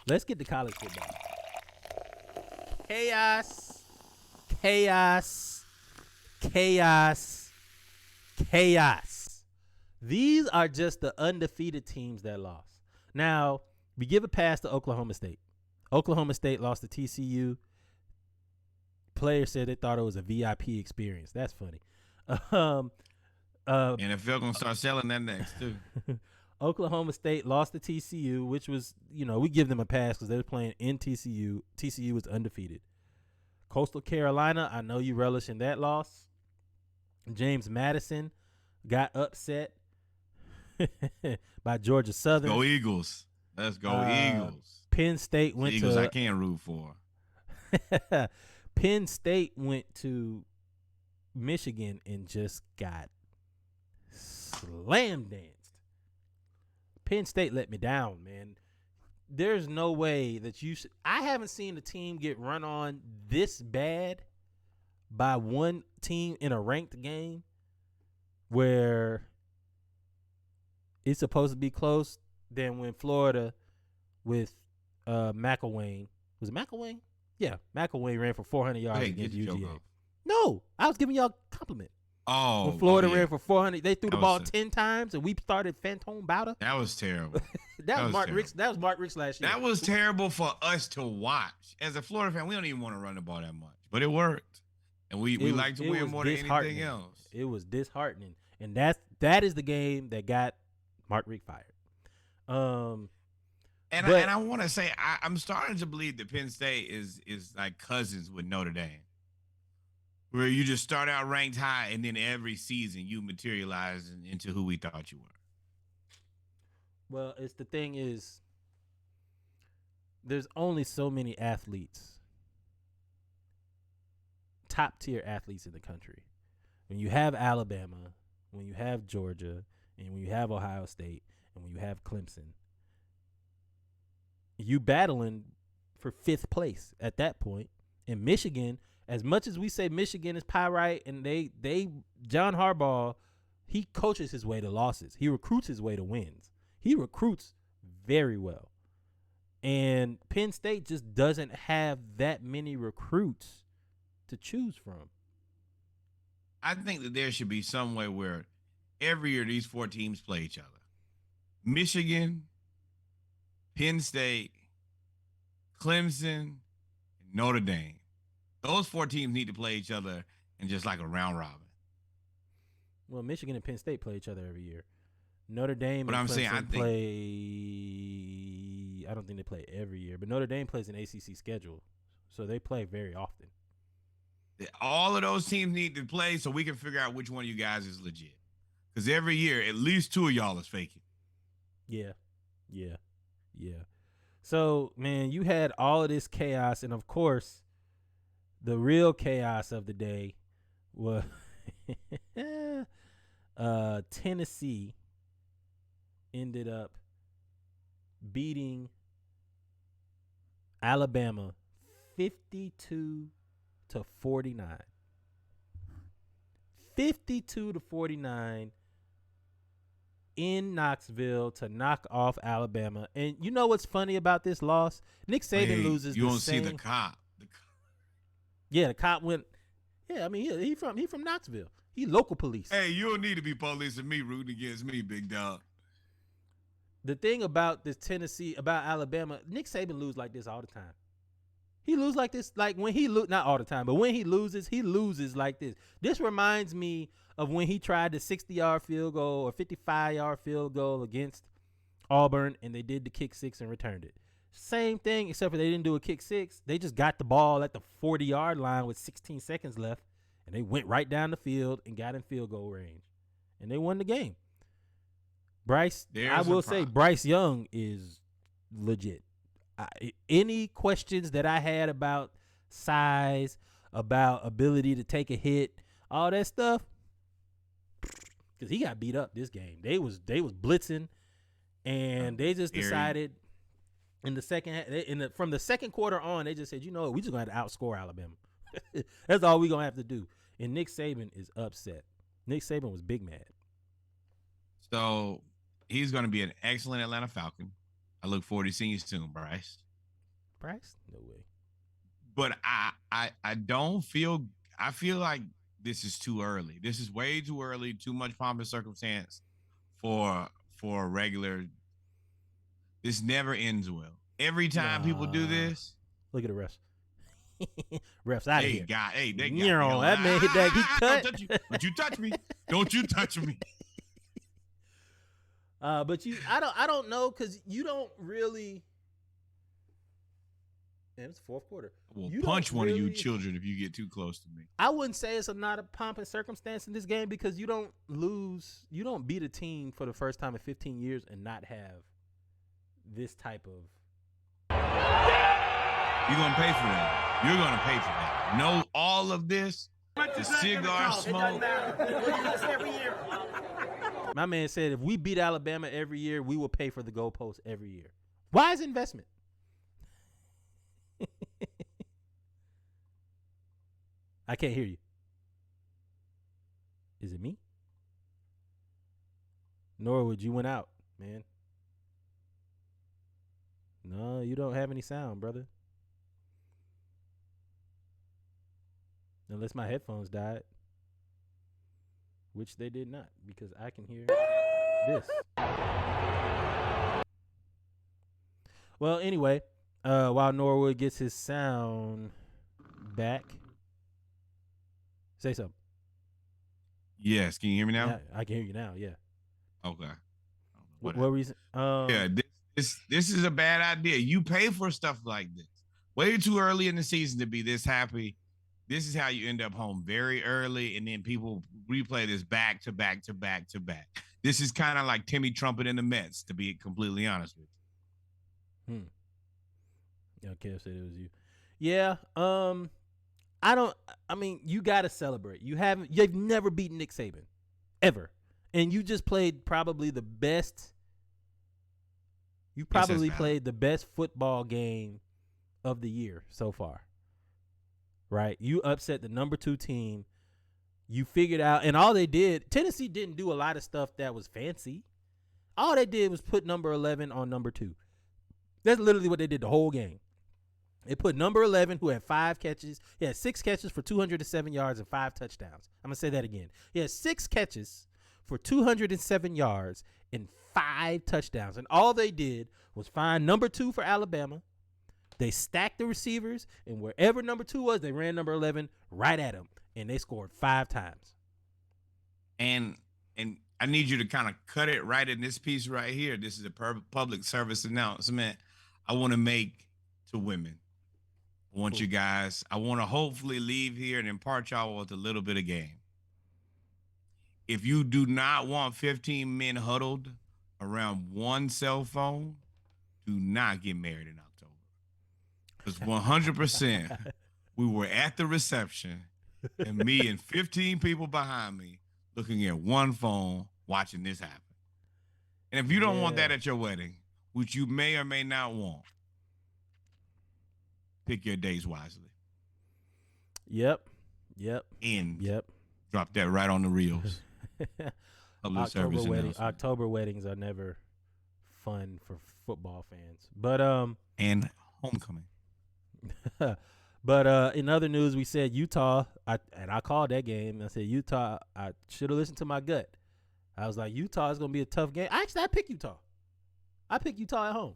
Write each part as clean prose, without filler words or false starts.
Let's get to college football. Chaos, chaos, chaos, chaos. These are just the undefeated teams that lost. Now, we give a pass to Oklahoma State. Oklahoma State lost to TCU. Players said they thought it was a VIP experience. That's funny. NFL gonna start selling that next too. Oklahoma State lost to TCU, which was, we give them a pass because they were playing in TCU. TCU was undefeated. Coastal Carolina, I know you relish in that loss. James Madison got upset by Georgia Southern. Go Eagles. Let's go Eagles. Penn State went Eagles to... I can't root for. Penn State went to Michigan and just got slam danced. Penn State let me down, man. There's no way that you should. I haven't seen a team get run on this bad by one team in a ranked game where it's supposed to be close than when Florida with McElwain. Was it McElwain? Yeah, McElwain ran for 400 yards against UGA. No, I was giving y'all a compliment. Oh, when Florida yeah. ran for 400, they threw the ball 10 times, and we started Phantom Bowder. That was terrible. That was Mark Ricks. That was Mark Ricks last year. That was terrible for us to watch. As a Florida fan, we don't even want to run the ball that much, but it worked, and we like to win more than anything else. It was disheartening, and that is the game that got Mark Rick fired. I want to say I'm starting to believe that Penn State is like cousins with Notre Dame, where you just start out ranked high and then every season you materialize into who we thought you were. Well, the thing is, there's only so many athletes, top tier athletes in the country. When you have Alabama, when you have Georgia, and when you have Ohio State, and when you have Clemson, you battling for 5th place at that point. In Michigan, as much as we say Michigan is pyrite, and they John Harbaugh, he coaches his way to losses. He recruits his way to wins. He recruits very well. And Penn State just doesn't have that many recruits to choose from. I think that there should be some way where every year these 4 teams play each other. Michigan, Penn State, Clemson, and Notre Dame. Those 4 teams need to play each other in just like a round robin. Well, Michigan and Penn State play each other every year. Notre Dame and Clemson play. I don't think they play every year, but Notre Dame plays an ACC schedule, so they play very often. All of those teams need to play so we can figure out which one of you guys is legit. Because every year, at least 2 of y'all is faking. Yeah. So, man, you had all of this chaos, and of course, the real chaos of the day was Tennessee ended up beating Alabama 52-49. 52-49 in Knoxville to knock off Alabama. And you know what's funny about this loss? Nick Saban loses. You don't see the cop. Yeah, the cop went. Yeah, I mean he from Knoxville. He local police. Hey, you don't need to be policing me, rooting against me, big dog. The thing about this about Alabama, Nick Saban lose like this all the time. He lose like this, like when he not all the time, but when he loses like this. This reminds me of when he tried the 60-yard field goal or 55-yard field goal against Auburn, and they did the kick 6 and returned it. Same thing, except for they didn't do a kick 6. They just got the ball at the 40-yard line with 16 seconds left, and they went right down the field and got in field goal range, and they won the game. Bryce Young is legit. Any questions that I had about size, about ability to take a hit, all that stuff, because he got beat up this game. They was blitzing, and they just decided in the second from the second quarter on, they just said, you know what, we just gonna have to outscore Alabama. That's all we gonna have to do. And Nick Saban is upset. Nick Saban was big mad. So he's gonna be an excellent Atlanta Falcon. I look forward to seeing you soon, Bryce. Bryce? No way. But I don't feel. I feel like this is too early. This is way too early. Too much pomp and circumstance for a regular. This never ends well. Every time people do this, look at the refs. Refs out of here. They got me on. That man hit that. He cut. Don't you touch me. Don't you touch me. But I don't know because you don't really. Man, it's fourth quarter. Well, punch one of you children if you get too close to me. I wouldn't say it's not a pomp and circumstance in this game because you don't beat a team for the first time in 15 years and not have this type of. You're going to pay for that. You're going to pay for that. Know all of this, the cigar smoke. My man said if we beat Alabama every year, we will pay for the goalpost every year. Wise investment. I can't hear you. Is it me? Norwood, you went out, man. No, you don't have any sound, brother. Unless my headphones died. Which they did not, because I can hear this. Well, anyway, while Norwood gets his sound back. Say something. Yes, can you hear me now? Yeah, I can hear you now, yeah. Okay. What reason? Yeah, this is a bad idea. You pay for stuff like this. Way too early in the season to be this happy. This is how you end up home very early, and then people replay this back to back to back to back. This is kind of like Timmy Trumpet and the Mets, to be completely honest with you. Yeah, Kev said it was you. Yeah, you gotta celebrate. You've never beaten Nick Saban. Ever. And you just played probably the best. You probably played the best football game of the year so far. Right? You upset the number 2 team. You figured out, and all they did, Tennessee didn't do a lot of stuff that was fancy. All they did was put number 11 on number 2. That's literally what they did the whole game. They put number 11, who had 5 catches. He had 6 catches for 207 yards and 5 touchdowns. I'm going to say that again. He had 6 catches for 207 yards and 5 touchdowns. And all they did was find number 2 for Alabama. They stacked the receivers, and wherever number 2 was, they ran number 11 right at him, and they scored 5 times. And I need you to kind of cut it right in this piece right here. This is a public service announcement I want to make to women. I want you guys, I want to hopefully leave here and impart y'all with a little bit of game. If you do not want 15 men huddled around one cell phone, do not get married in October. Because 100%, we were at the reception, and me and 15 people behind me looking at one phone, watching this happen. And if you don't want that at your wedding, which you may or may not want, pick your days wisely. Yep. And drop that right on the reels. October weddings are never fun for football fans. But and homecoming. But in other news, we said Utah, I called that game. I said Utah, I should have listened to my gut. I was like, Utah is going to be a tough game. Actually, I picked Utah. I picked Utah at home.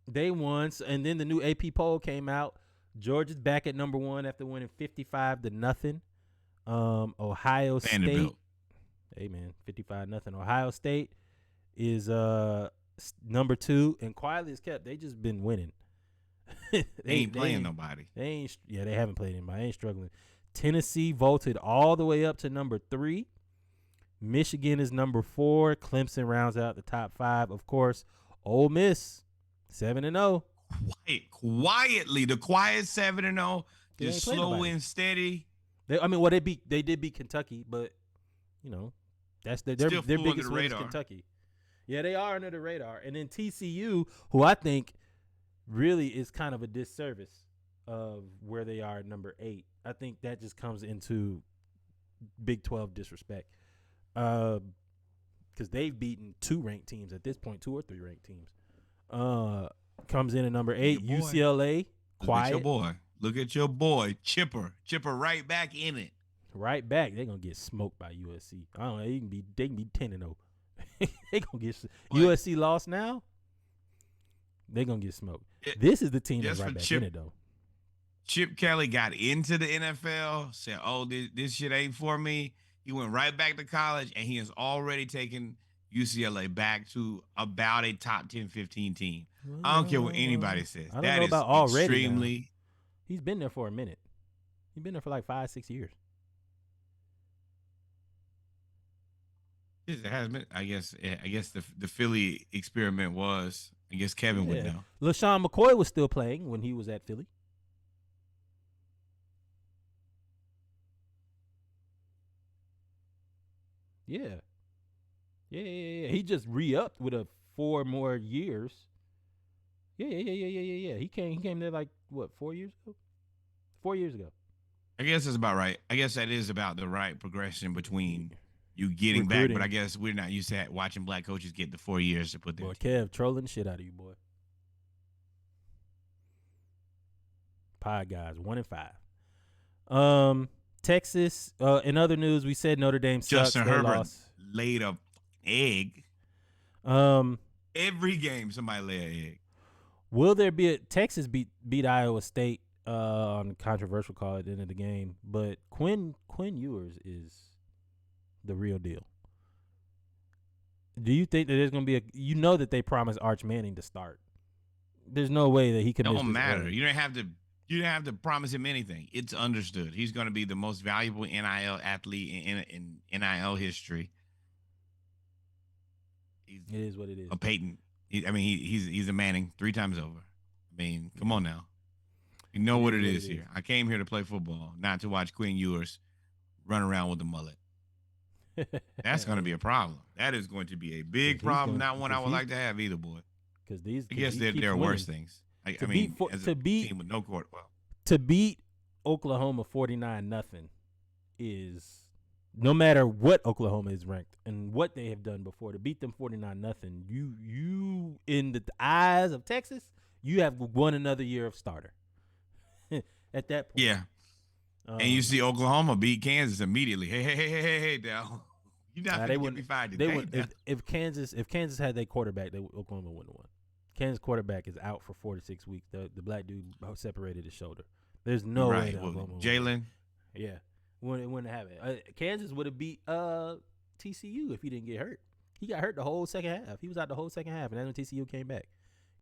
They won, and then the new AP poll came out. Georgia's back at number 1 after winning 55-0. Ohio State. Hey, man, 55-0. Ohio State is number 2, and quietly as kept, they just been winning. they ain't playing nobody. They haven't played anybody. They ain't struggling. Tennessee vaulted all the way up to number 3. Michigan is number 4. Clemson rounds out the top 5. Of course, Ole Miss 7-0. Quietly, the quiet 7-0, just slow and steady. They did beat Kentucky, but that's their biggest win is Kentucky. Yeah, they are under the radar. And then TCU, who I think really is kind of a disservice of where they are at number 8. I think that just comes into Big 12 disrespect. Because they've beaten 2 ranked teams at this point, 2 or 3 ranked teams. comes in at number 8. Your boy. UCLA, Look at your quiet. boy. Look at your boy. Chipper right back in it. Right back. They're going to get smoked by USC. I don't know. They can be 10-0. They going to get USC lost now. They're going to get smoked. This is the team that's right back in it, though. Chip Kelly got into the NFL, said, oh, this shit ain't for me. He went right back to college, and he has already taken UCLA back to about a top 10, 15 team. I don't care what anybody says. I don't know about already. Extremely. He's been there for a minute. He's been there for like 5-6 years. It has been. I guess the Philly experiment was. I guess Kevin would know. LaShawn McCoy was still playing when he was at Philly. Yeah. He just re-upped with 4 more years. Yeah. He came there like, what, 4 years ago? 4 years ago. I guess that's about right. I guess that is about the right progression between you getting recruiting back, but I guess we're not used to watching black coaches get the 4 years to put their boy, Kev trolling the shit out of you, boy. Pie guys, 1-5. Texas, in other news, we said Notre Dame sucks. Justin Herbert laid a egg. Every game somebody lay an egg. Will there be Texas beat Iowa State on a controversial call at the end of the game, but Quinn Ewers is the real deal. Do you think that there's going to be that they promised Arch Manning to start? There's no way that he can. Don't matter. Early. You don't have to promise him anything. It's understood. He's going to be the most valuable NIL athlete in NIL history. It is what it is. A Peyton. He's a Manning 3 times over. I mean, come on now. You know what it is here. I came here to play football, not to watch Quinn Ewers run around with a mullet. That's going to be a problem. That is going to be a big problem. Not one I would like to have either, boy. Because I guess there are worse things. As a team with no court. Well, to beat Oklahoma 49-0 is, no matter what Oklahoma is ranked and what they have done before, to beat them 49-0, you in the eyes of Texas, you have won another year of starter. At that point, yeah. And you see Oklahoma beat Kansas immediately. Hey, Dal. You're not going to get me fired today. If Kansas had their quarterback, Oklahoma wouldn't have won. Kansas quarterback is out for 4 to 6 weeks. The black dude separated his shoulder. There's no way that Oklahoma Jalen. Yeah, wouldn't have it. Kansas would have beat TCU if he didn't get hurt. He got hurt the whole second half. He was out the whole second half, and that's when TCU came back.